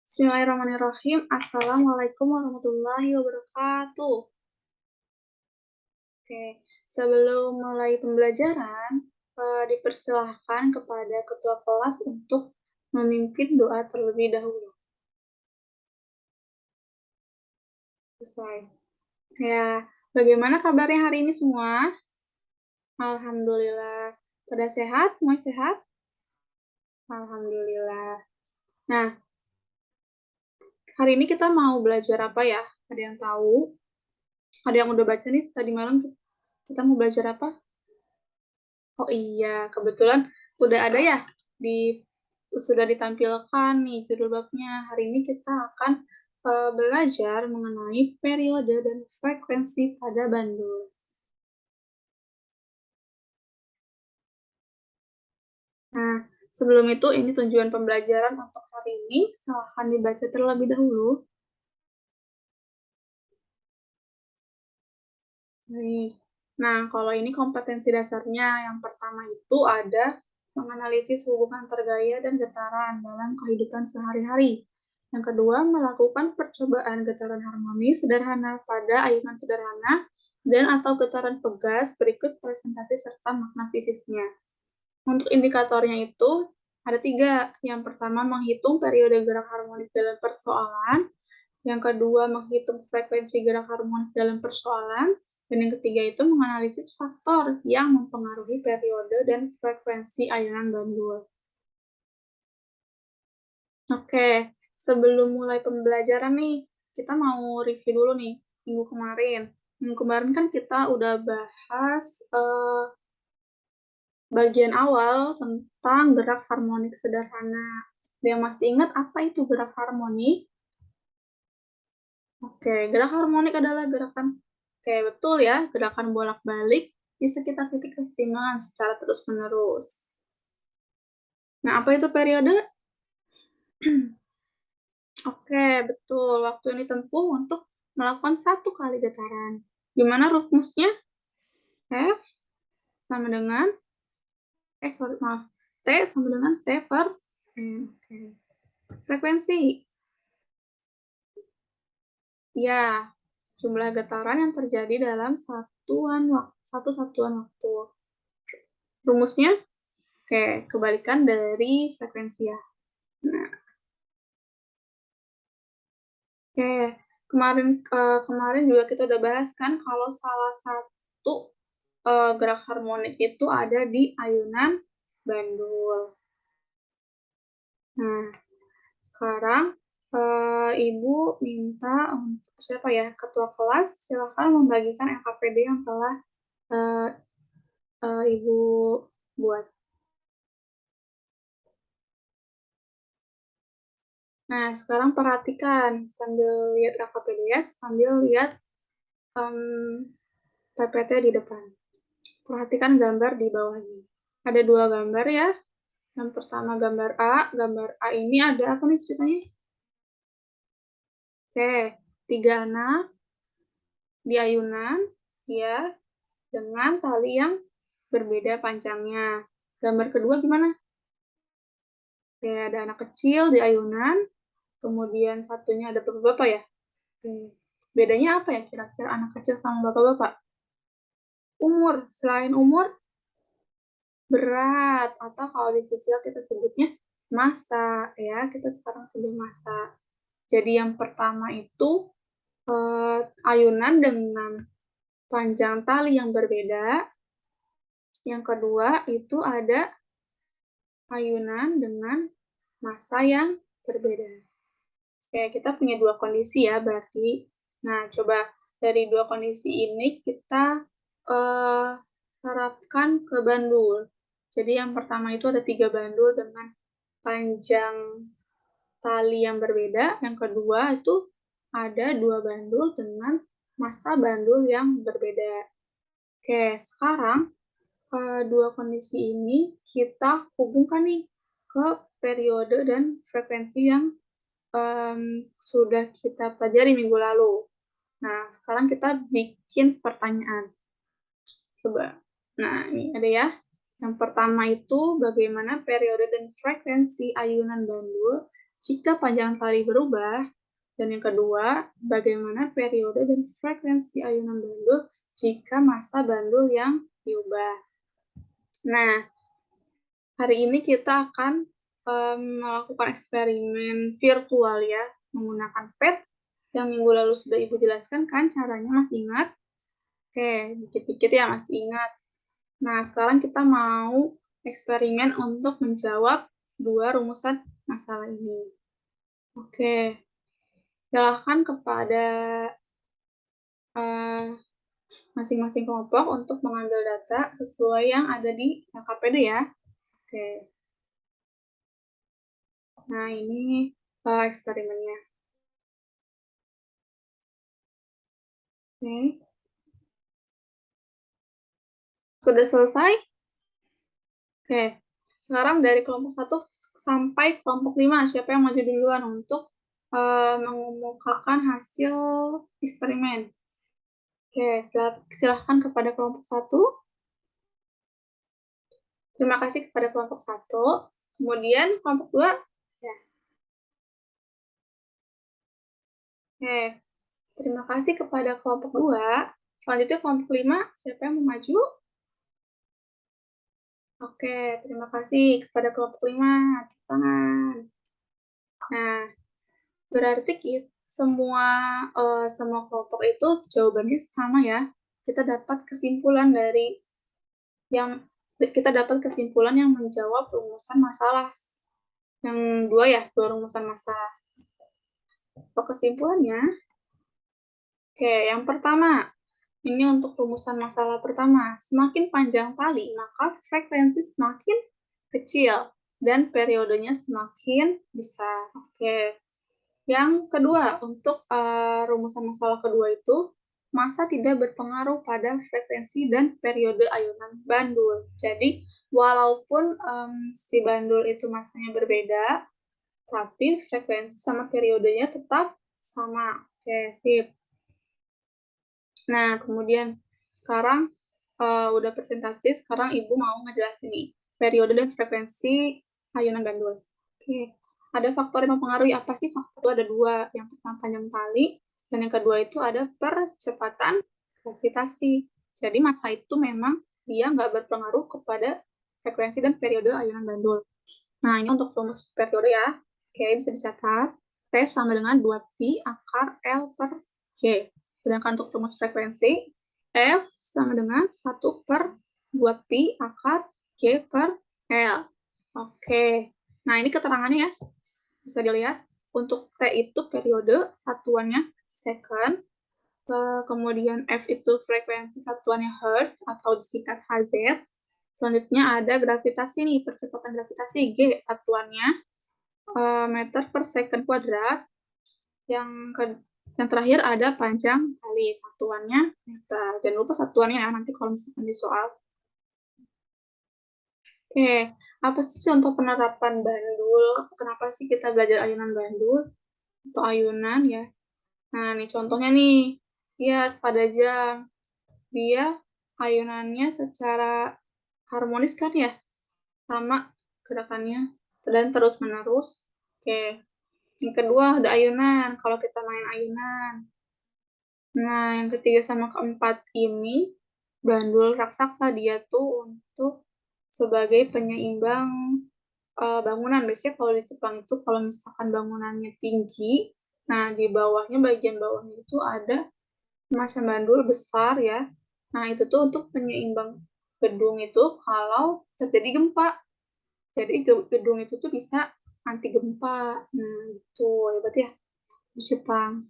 Bismillahirrahmanirrahim. Assalamualaikum warahmatullahi wabarakatuh. Oke, sebelum mulai pembelajaran, dipersilahkan kepada ketua kelas untuk memimpin doa terlebih dahulu. Selesai. Ya, bagaimana kabarnya hari ini semua? Alhamdulillah. Pada sehat? Semua sehat? Alhamdulillah. Nah, hari ini kita mau belajar apa ya? Ada yang tahu? Ada yang udah baca nih tadi malam kita mau belajar apa? Oh iya, kebetulan udah ada ya sudah ditampilkan nih judul babnya. Hari ini kita akan belajar mengenai periode dan frekuensi pada bandul. Nah, sebelum itu ini tujuan pembelajaran untuk hari ini. Silahkan dibaca terlebih dahulu. Baik. Nah, kalau ini kompetensi dasarnya, yang pertama itu ada menganalisis hubungan tergaya dan getaran dalam kehidupan sehari-hari. Yang kedua, melakukan percobaan getaran harmonis sederhana pada ayunan sederhana dan atau getaran pegas berikut presentasi serta makna fisiknya. Untuk indikatornya itu ada 3. Yang pertama, menghitung periode gerak harmonis dalam persoalan. Yang kedua, menghitung frekuensi gerak harmonis dalam persoalan. Dan yang ketiga itu menganalisis faktor yang mempengaruhi periode dan frekuensi ayunan bandul. Oke, sebelum mulai pembelajaran nih, kita mau review dulu nih, minggu kemarin. Minggu kemarin kan kita udah bahas bagian awal tentang gerak harmonik sederhana. Yang masih ingat apa itu gerak harmonik? Oke, gerak harmonik adalah gerakan, betul ya, gerakan bolak-balik di sekitar titik kesetimbangan secara terus-menerus. Nah, apa itu periode? Oke, betul. Waktu yang ditempuh untuk melakukan 1 kali getaran. Gimana rumusnya? F sama dengan, T sama dengan T per M. Oke. Frekuensi. Ya, jumlah getaran yang terjadi dalam satu satuan waktu. Rumusnya? Oke, kebalikan dari frekuensi ya. Nah, oke. Kemarin juga kita udah bahas kan kalau salah satu gerak harmonik itu ada di ayunan bandul. Nah, sekarang Ibu minta untuk siapa ya? Ketua kelas, silakan membagikan LKPD yang telah Ibu buat. Nah, sekarang perhatikan sambil lihat LKPD ya, sambil lihat PPT di depan. Perhatikan gambar di bawahnya. Ada 2 gambar ya. Yang pertama gambar A. Gambar A ini ada apa nih ceritanya? Oke, 3 anak di ayunan, ya, dengan tali yang berbeda panjangnya. Gambar kedua gimana? Oke, ada anak kecil di ayunan, kemudian satunya ada bapak-bapak ya? Oke. Bedanya apa ya kira-kira anak kecil sama bapak-bapak? Umur. Selain umur, berat, atau kalau di fisika kita sebutnya massa, ya. Kita sekarang sebut massa. Jadi yang pertama itu ayunan dengan panjang tali yang berbeda. Yang kedua itu ada ayunan dengan massa yang berbeda. Oke, kita punya 2 kondisi ya berarti. Nah, coba dari 2 kondisi ini kita terapkan ke bandul. Jadi yang pertama itu ada 3 bandul dengan panjang tali yang berbeda. Yang kedua itu ada 2 bandul dengan massa bandul yang berbeda. Oke, sekarang 2 kondisi ini kita hubungkan nih ke periode dan frekuensi yang sudah kita pelajari minggu lalu. Nah, sekarang kita bikin pertanyaan. Coba. Nah, ini ada ya. Yang pertama itu bagaimana periode dan frekuensi ayunan bandul jika panjang tali berubah. Dan yang kedua, bagaimana periode dan frekuensi ayunan bandul jika massa bandul yang diubah. Nah, hari ini kita akan melakukan eksperimen virtual ya, menggunakan pet yang minggu lalu sudah Ibu jelaskan kan caranya, masih ingat? Oke, dikit-dikit ya masih ingat. Nah, sekarang kita mau eksperimen untuk menjawab dua rumusan masalah ini. Oke, silahkan kepada masing-masing kelompok untuk mengambil data sesuai yang ada di LKPD ya. Oke. Nah, ini eksperimennya. Oke. Sudah selesai? Oke. Sekarang dari kelompok 1 sampai kelompok 5, siapa yang maju duluan untuk mengemukakan hasil eksperimen? Oke, silahkan kepada kelompok 1. Terima kasih kepada kelompok 1. Kemudian kelompok 2. Ya. Oke, terima kasih kepada kelompok 2. Selanjutnya kelompok 5, siapa yang mau maju? Oke, terima kasih kepada kelompok 5. Tepuk tangan. Nah, berarti semua kelompok itu jawabannya sama ya. Kita dapat kesimpulan yang menjawab rumusan masalah. Yang dua rumusan masalah. Untuk kesimpulannya, oke, yang pertama, ini untuk rumusan masalah pertama. Semakin panjang tali, maka frekuensi semakin kecil dan periodenya semakin besar. Oke. Yang kedua, untuk rumusan masalah kedua itu, massa tidak berpengaruh pada frekuensi dan periode ayunan bandul. Jadi, walaupun si bandul itu massanya berbeda, tapi frekuensi sama periodenya tetap sama. Oke, sip. Nah, kemudian sekarang udah presentasi, sekarang Ibu mau ngejelasin nih, periode dan frekuensi ayunan bandul. Oke, ada faktor yang mempengaruhi apa sih? Faktor itu ada dua. Yang pertama panjang tali, dan yang kedua itu ada percepatan gravitasi. Jadi massa itu memang dia nggak berpengaruh kepada frekuensi dan periode ayunan bandul. Nah, ini untuk rumus periode ya. Oke, bisa dicatat. T sama dengan 2pi akar L per G. Sedangkan untuk rumus frekuensi, F sama dengan 1 per 2pi akar G per L. Oke, nah ini keterangannya ya. Bisa dilihat, untuk T itu periode, satuannya second, kemudian F itu frekuensi, satuannya hertz atau disingkat Hz. Selanjutnya ada gravitasi nih, percepatan gravitasi, G satuannya meter per second kuadrat. Yang terakhir ada panjang tali, satuannya meter. Jangan lupa satuannya ya, nanti kalau misalkan di soal. Oke, apa sih contoh penerapan bandul? Kenapa sih kita belajar ayunan bandul? Atau ayunan ya? Nah, nih contohnya nih. Lihat pada jam. Dia ayunannya secara harmonis kan ya? Sama gerakannya. Dan terus-menerus. Oke. Yang kedua ada ayunan. Kalau kita main ayunan. Nah, yang ketiga sama keempat ini bandul raksasa, dia tuh untuk sebagai penyeimbang bangunan. Biasanya kalau di Jepang itu kalau misalkan bangunannya tinggi, nah di bawahnya, bagian bawahnya itu ada semacam bandul besar ya. Nah, itu tuh untuk penyeimbang gedung itu kalau terjadi gempa. Jadi gedung itu tuh bisa anti gempa. Nah, itu hebat ya di Jepang.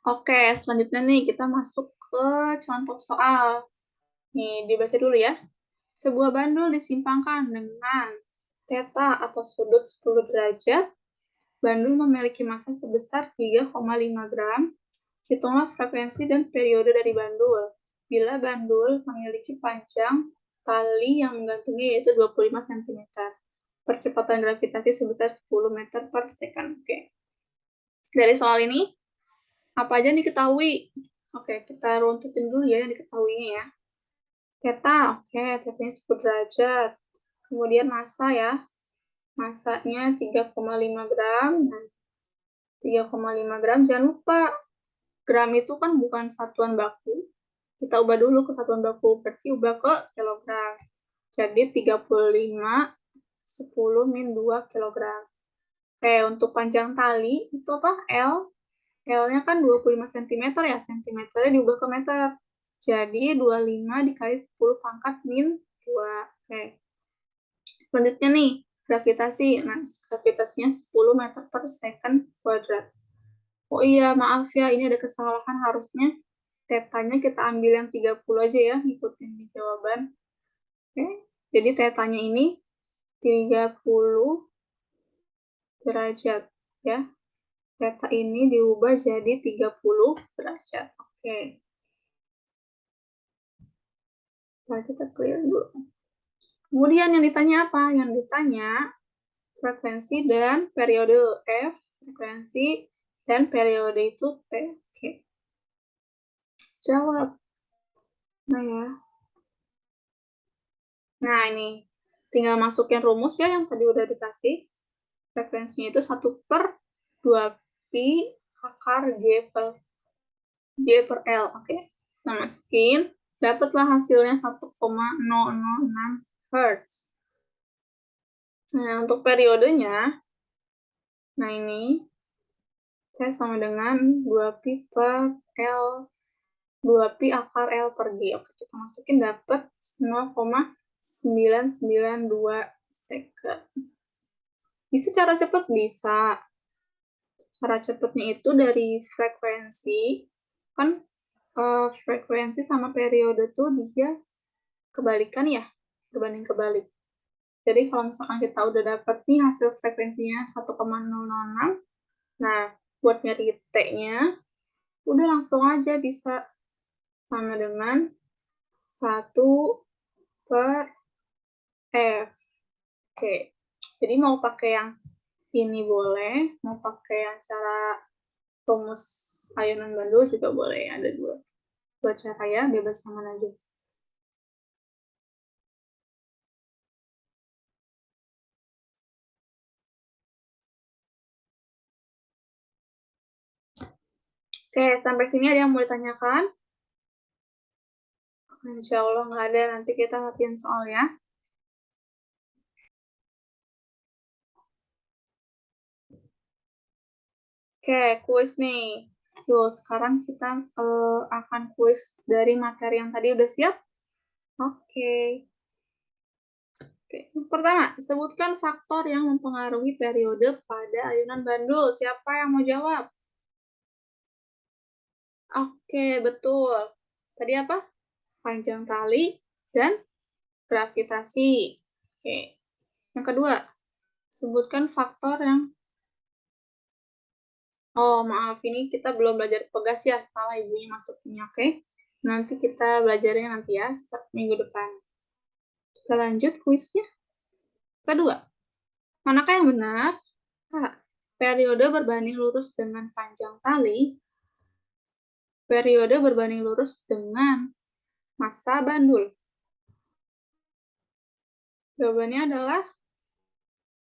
Oke, selanjutnya nih kita masuk ke contoh soal. Nih, dibaca dulu ya. Sebuah bandul disimpangkan dengan theta atau sudut 10 derajat. Bandul memiliki massa sebesar 3,5 gram. Hitunglah frekuensi dan periode dari bandul. Bila bandul memiliki panjang tali yang menggantungi yaitu 25 cm. Percepatan gravitasi sebesar 10 meter per second. Oke. Dari soal ini, apa aja yang diketahui? Oke, kita runtutin dulu ya yang diketahuinya ya. Theta, oke, theta-nya 10 derajat. Kemudian massa ya, Masanya 3,5 gram. Nah, 3,5 gram, jangan lupa, gram itu kan bukan satuan baku. Kita ubah dulu ke satuan baku, berarti ubah ke kilogram. Jadi 35, 10 min 2 kilogram. Oke, untuk panjang tali, itu apa? L. L-nya kan 25 cm ya, cm-nya diubah ke meter. Jadi 25 dikali 10 pangkat min 2. Oke. Selanjutnya nih, gravitasi. Nah, gravitasinya 10 meter per second kuadrat. Oh iya, maaf ya, ini ada kesalahan. Harusnya tetanya kita ambil yang 30 aja ya, ngikutin di jawaban. Oke, jadi tetanya ini 30 derajat ya. Theta ini diubah jadi 30 derajat. Oke. Nah, kita clear dulu. Kemudian yang ditanya apa? Yang ditanya frekuensi dan periode F, frekuensi dan periode itu T. Oke. Jawab. Nah ya. Nah ini. Tinggal masukin rumus ya yang tadi udah dikasih. Frekuensinya itu 1 per 2 pi akar G per L. Oke. Nah, masukin. Dapatlah hasilnya 1,006 Hz. Nah, untuk periodenya, nah ini, saya sama dengan 2 pi per L, 2 pi akar L per G. Oke, kita masukin dapat 0,992 second. Bisa cara cepat? Bisa. Cara cepatnya itu dari frekuensi, kan frekuensi sama periode tuh dia kebalikan ya, berbanding kebalik. Jadi kalau misalkan kita udah dapat nih hasil frekuensinya 1,006, nah buat nyari T-nya, udah langsung aja bisa sama dengan 1 per F. Oke, jadi mau pakai yang ini boleh, mau pakai yang cara rumus ayunan bandul juga boleh, ada dua cara ya, bebas yang mana aja. Oke, sampai sini ada yang mau ditanyakan? Insya Allah nggak ada, nanti kita latihan soal ya. Oke, kuis nih. Tuh, sekarang kita akan kuis dari materi yang tadi udah siap? Oke. Oke. Pertama, sebutkan faktor yang mempengaruhi periode pada ayunan bandul. Siapa yang mau jawab? Oke, betul. Tadi apa? Panjang tali dan gravitasi. Oke. Yang kedua, sebutkan faktor yang... Oh, maaf, ini kita belum belajar pegas ya. Salah ibunya masuknya, oke? Nanti kita belajarnya nanti ya, minggu depan. Kita lanjut kuisnya. Kedua, manakah yang benar? A. Periode berbanding lurus dengan panjang tali. Periode berbanding lurus dengan massa bandul. Jawabannya adalah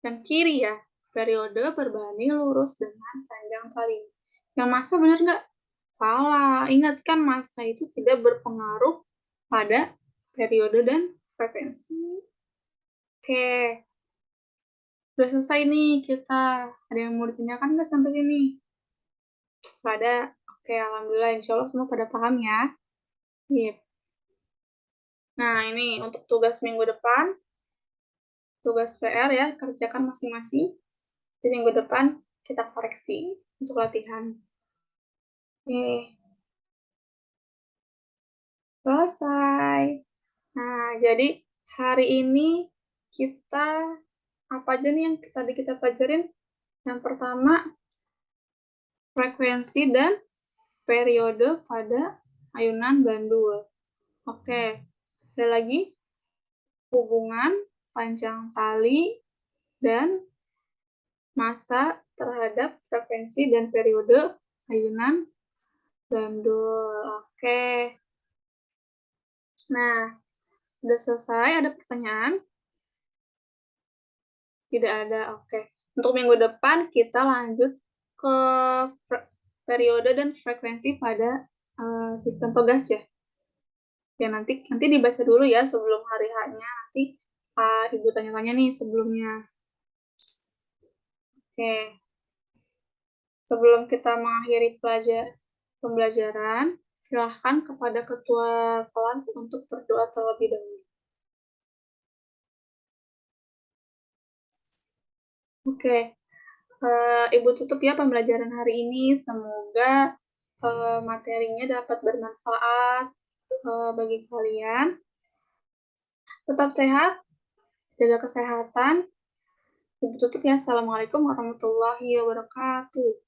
yang kiri ya. Periode berbanding lurus dengan panjang tali. Yang massa benar nggak? Salah. Ingat kan massa itu tidak berpengaruh pada periode dan frekuensi. Oke. Udah selesai nih kita. Ada yang mau ditanyakan nggak sampai sini? Pada, oke, alhamdulillah, insya Allah semua pada paham ya. Yep. Nah, ini untuk tugas minggu depan, tugas PR ya, kerjakan masing-masing. Di minggu depan kita koreksi untuk latihan. Oke, selesai. Nah, jadi hari ini kita apa aja nih yang tadi kita pelajarin? Yang pertama, frekuensi dan periode pada ayunan bandul. Oke, ada lagi hubungan panjang tali dan massa terhadap frekuensi dan periode ayunan bandul. Oke. Nah, udah selesai. Ada pertanyaan? Tidak ada, oke. Untuk minggu depan kita lanjut ke periode dan frekuensi pada sistem pegas ya. Ya nanti dibaca dulu ya sebelum hari H-nya. Nanti Ibu tanya-tanya nih sebelumnya. Oke, sebelum kita mengakhiri pembelajaran, silahkan kepada ketua kelas untuk berdoa terlebih dahulu. Oke, Ibu tutup ya pembelajaran hari ini. Semoga materinya dapat bermanfaat bagi kalian. Tetap sehat, jaga kesehatan. Ibu tutup ya. Assalamualaikum warahmatullahi wabarakatuh.